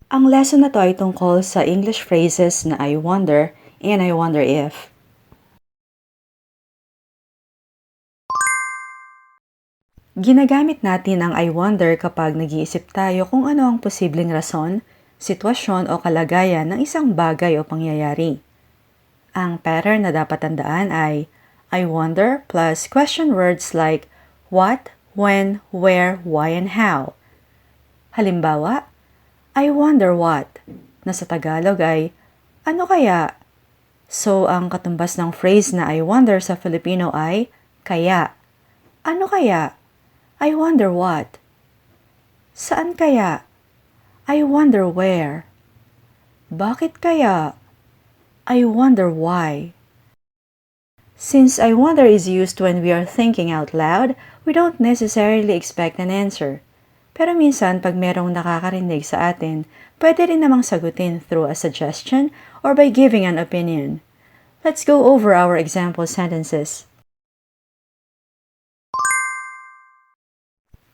Ang lesson na to ay tungkol sa English phrases na I wonder and I wonder if. Ginagamit natin ang I wonder kapag nag-iisip tayo kung ano ang posibleng rason, sitwasyon o kalagayan ng isang bagay o pangyayari. Ang pattern na dapat tandaan ay I wonder plus question words like what, when, where, why, and how. Halimbawa, I wonder what, na sa Tagalog ay, ano kaya? So, ang katumbas ng phrase na I wonder sa Filipino ay, kaya. Ano kaya? I wonder what. Saan kaya? I wonder where. Bakit kaya? I wonder why. Since I wonder is used when we are thinking out loud, we don't necessarily expect an answer. Pero minsan, pag merong nakakarinig sa atin, pwede rin namang sagutin through a suggestion or by giving an opinion. Let's go over our example sentences.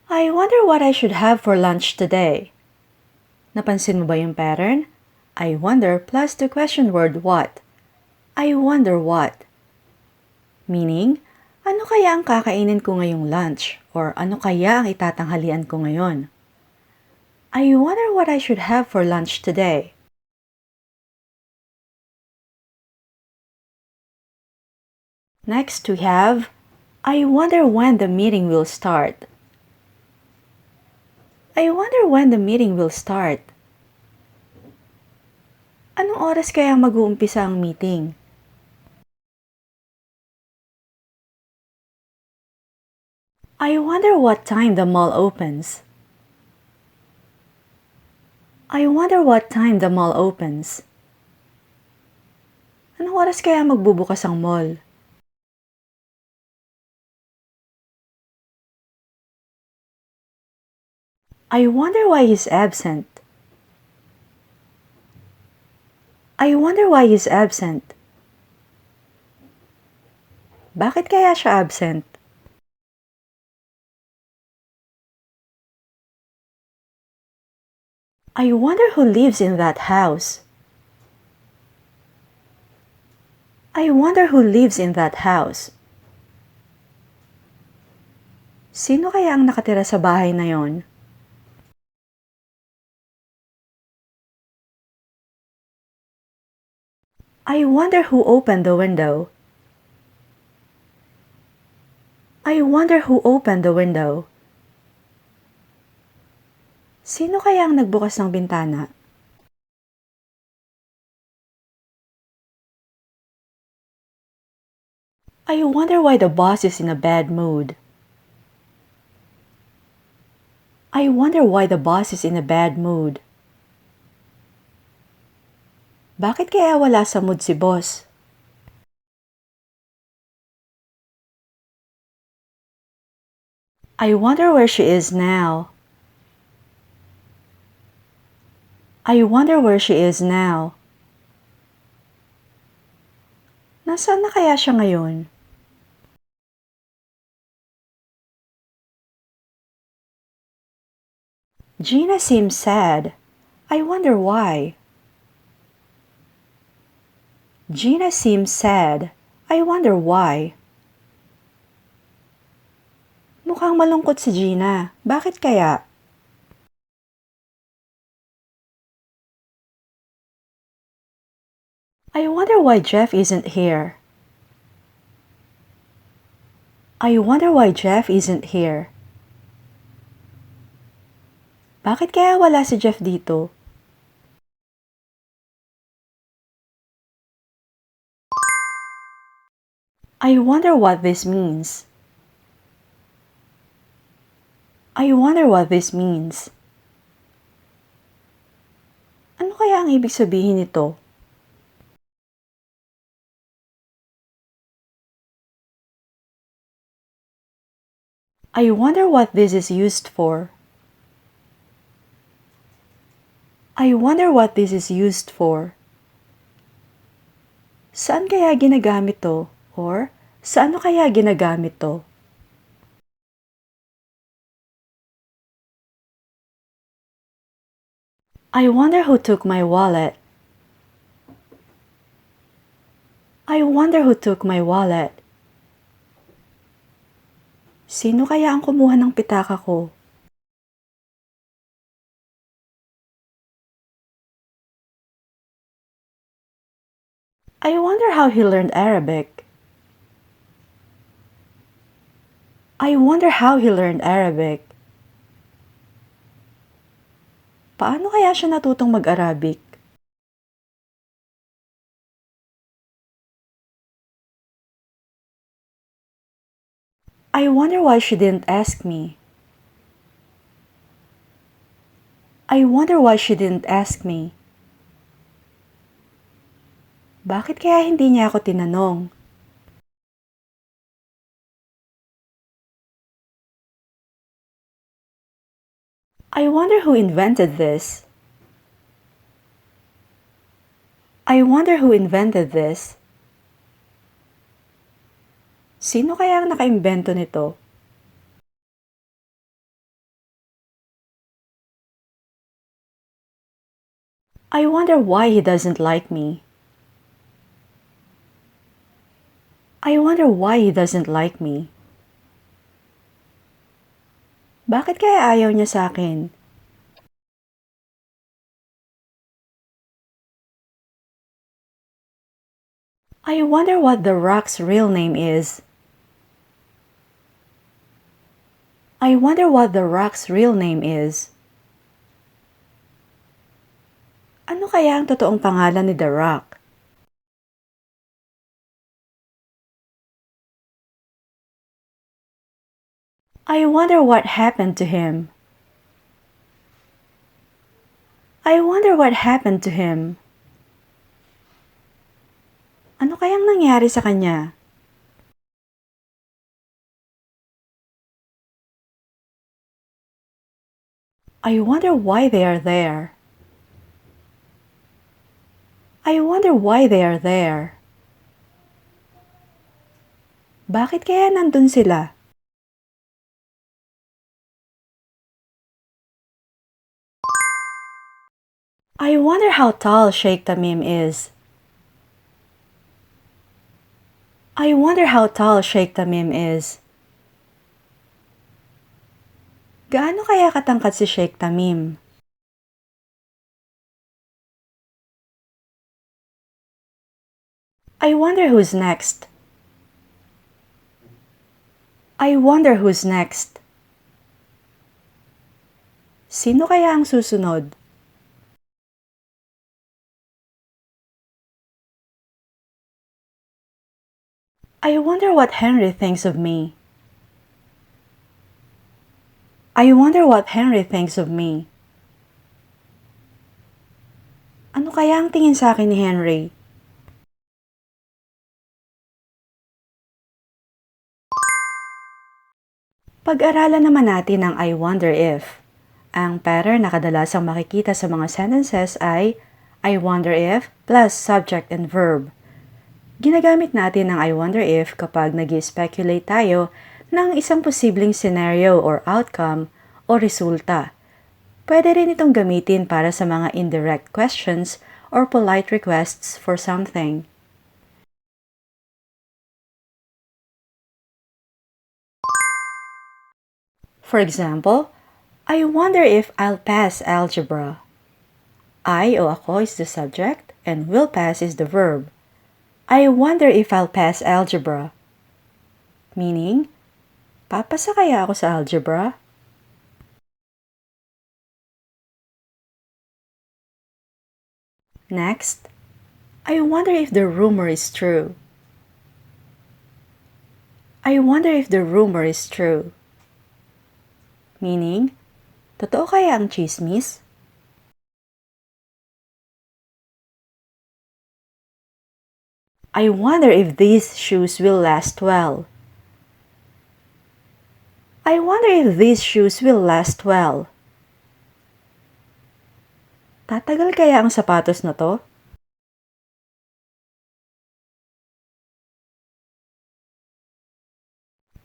I wonder what I should have for lunch today. Napansin mo ba yung pattern? I wonder plus the question word what. I wonder what. Meaning, ano kaya ang kakainin ko ngayong lunch? Or ano kaya ang itatanghalian ko ngayon? I wonder what I should have for lunch today. Next we have, I wonder when the meeting will start. I wonder when the meeting will start. Anong oras kaya mag-uumpisa ang meeting? I wonder what time the mall opens. I wonder what time the mall opens. Anong oras kaya magbubukas ang mall? I wonder why he's absent. I wonder why he's absent. Bakit kaya siya absent? I wonder who lives in that house. I wonder who lives in that house. Sino kaya ang nakatira sa bahay na yon? I wonder who opened the window. I wonder who opened the window. Sino kaya ang nagbukas ng bintana? I wonder why the boss is in a bad mood. I wonder why the boss is in a bad mood. Bakit kaya wala sa mood si boss? I wonder where she is now. I wonder where she is now. Nasaan na kaya siya ngayon? Gina seems sad. I wonder why. Gina seems sad. I wonder why. Mukhang malungkot si Gina. Bakit kaya? I wonder why Jeff isn't here. I wonder why Jeff isn't here. Bakit kaya wala si Jeff dito? I wonder what this means. I wonder what this means. Ano kaya ang ibig sabihin nito? I wonder what this is used for. I wonder what this is used for. Saan kaya ginagamit to? Or, saan kaya ginagamit to? I wonder who took my wallet. I wonder who took my wallet. Sino kaya ang kumuha ng pitaka ko? I wonder how he learned Arabic. I wonder how he learned Arabic. Paano kaya siya natutong mag-Arabic? I wonder why she didn't ask me. I wonder why she didn't ask me. Bakit kaya hindi niya ako tinanong? I wonder who invented this. I wonder who invented this. Sino kaya ang nakaimbento nito? I wonder why he doesn't like me. I wonder why he doesn't like me. Bakit kaya ayaw niya sa akin? I wonder what the rock's real name is. I wonder what the rock's real name is. Ano kaya ang totoong pangalan ni The Rock? I wonder what happened to him. I wonder what happened to him. Ano kayang nangyari sa kanya? I wonder why they are there. I wonder why they are there. Bakit kaya nandun sila? I wonder how tall Sheikh Tamim is. I wonder how tall Sheikh Tamim is. Gaano kaya katangkad si Sheikh Tamim? I wonder who's next. I wonder who's next. Sino kaya ang susunod? I wonder what Henry thinks of me. I wonder what Henry thinks of me. Ano kaya ang tingin sa akin ni Henry? Pag-aralan naman natin ang I wonder if. Ang pattern na kadalasang makikita sa mga sentences ay I wonder if plus subject and verb. Ginagamit natin ang I wonder if kapag nag-speculate tayo ng isang posibleng scenario or outcome o resulta. Pwede rin itong gamitin para sa mga indirect questions or polite requests for something. For example, I wonder if I'll pass algebra. I o ako is the subject and will pass is the verb. I wonder if I'll pass algebra. Meaning, papasa kaya ako sa algebra? Next, I wonder if the rumor is true. I wonder if the rumor is true. Meaning, totoo kaya ang chismis? I wonder if these shoes will last well. I wonder if these shoes will last well. Tatagal kaya ang sapatos na to?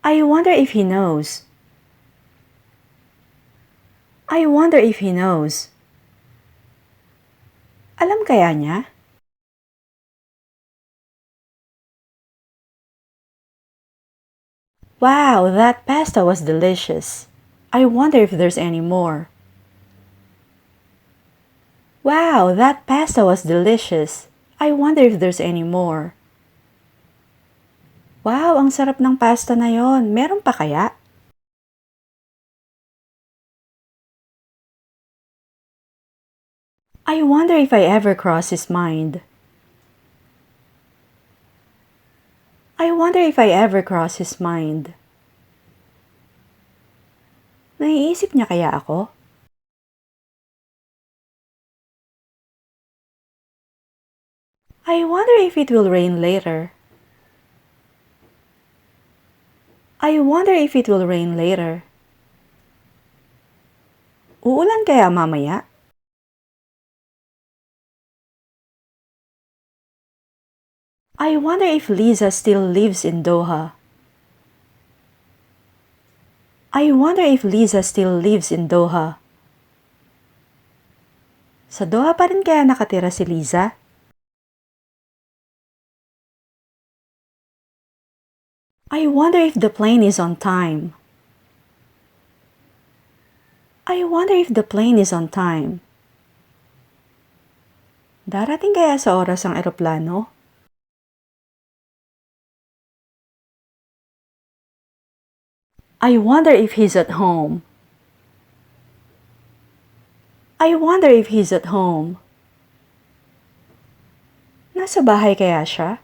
I wonder if he knows. I wonder if he knows. Alam kaya niya? Wow, that pasta was delicious. I wonder if there's any more. Wow, that pasta was delicious. I wonder if there's any more. Wow, ang sarap ng pasta na yon. Meron pa kaya? I wonder if I ever cross his mind. I wonder if I ever cross his mind. Naiisip niya kaya ako? I wonder if it will rain later. I wonder if it will rain later. Uulan kaya mamaya? I wonder if Lisa still lives in Doha. I wonder if Lisa still lives in Doha. Sa Doha pa rin kaya nakatira si Lisa? I wonder if the plane is on time. I wonder if the plane is on time. Darating kaya sa oras ang eroplano? I wonder if he's at home. I wonder if he's at home. Nasa bahay kaya siya?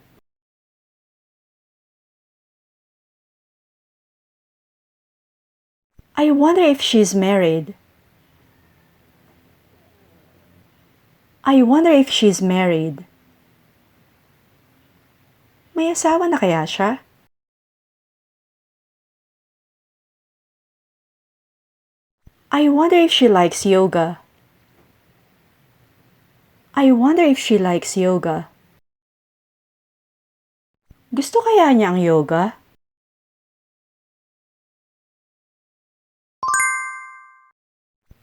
I wonder if she's married. I wonder if she's married. May asawa na kaya siya? I wonder if she likes yoga. I wonder if she likes yoga. Gusto kaya niya ang yoga?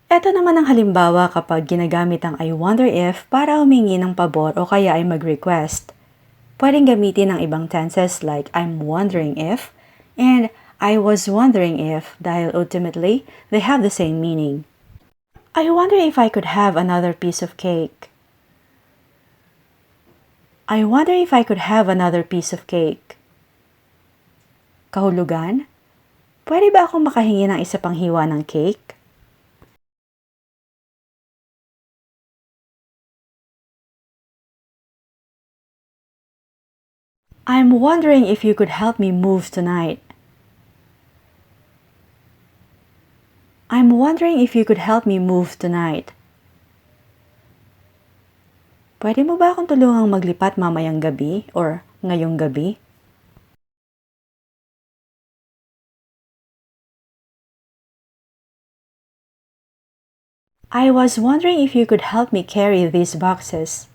Ito naman ang halimbawa kapag ginagamit ang I wonder if para humingi ng pabor o kaya ay mag-request. Pwedeng gamitin ang ibang tenses like I'm wondering if and I was wondering if dahil ultimately they have the same meaning. I wonder if I could have another piece of cake. I wonder if I could have another piece of cake. Kahulugan? Pwede ba akong makahingi ng isa pang hiwa ng cake? I'm wondering if you could help me move tonight. I'm wondering if you could help me move tonight. Pwede mo ba akong tulungang maglipat mamayang gabi or ngayong gabi? I was wondering if you could help me carry these boxes.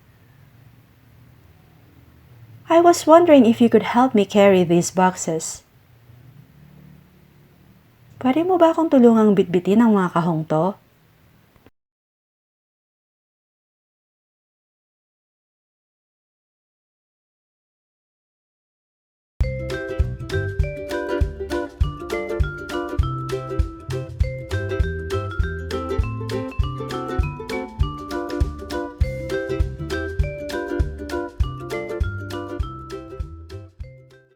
I was wondering if you could help me carry these boxes. Pwede mo ba akong tulungang bitbitin ang mga kahong to?